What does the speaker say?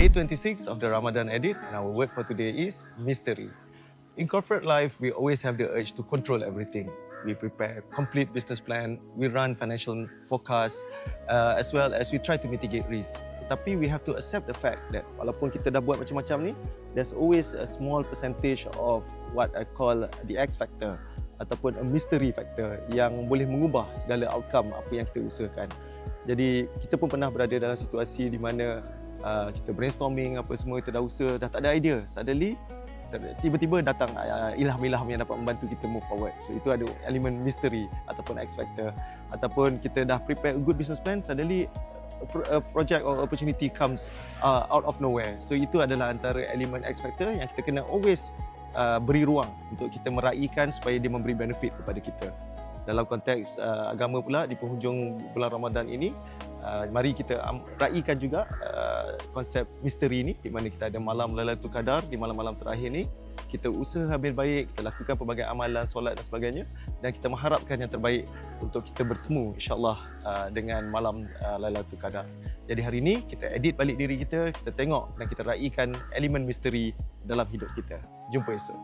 Day 26 of the Ramadan edit, and our word for today is mystery. In corporate life, we always have the urge to control everything. We prepare complete business plan, we run financial forecast, as well as we try to mitigate risk. Tapi we have to accept the fact that walaupun kita dah buat macam-macam ni, there's always a small percentage of what I call the X factor ataupun a mystery factor yang boleh mengubah segala outcome apa yang kita usahakan. Jadi kita pun pernah berada dalam situasi di mana kita brainstorming apa semua, kita dah usaha, dah tak ada idea. Suddenly tiba-tiba datang ilham-ilham yang dapat membantu kita move forward. So itu ada elemen mystery ataupun X factor. Ataupun kita dah prepare a good business plan, suddenly a project or opportunity comes out of nowhere. So itu adalah antara elemen X factor yang kita kena always beri ruang untuk kita meraihkan supaya dia memberi benefit kepada kita. Dalam konteks agama pula, di penghujung bulan Ramadan ini, mari kita raihkan juga konsep misteri ini, di mana kita ada malam Lailatul Qadar. Di malam-malam terakhir ni kita usaha habis baik, kita lakukan pelbagai amalan, solat dan sebagainya, dan kita mengharapkan yang terbaik untuk kita bertemu insya-Allah dengan malam Lailatul Qadar. Jadi hari ini kita edit balik diri kita, kita tengok dan kita raihkan elemen misteri dalam hidup kita. Jumpa esok.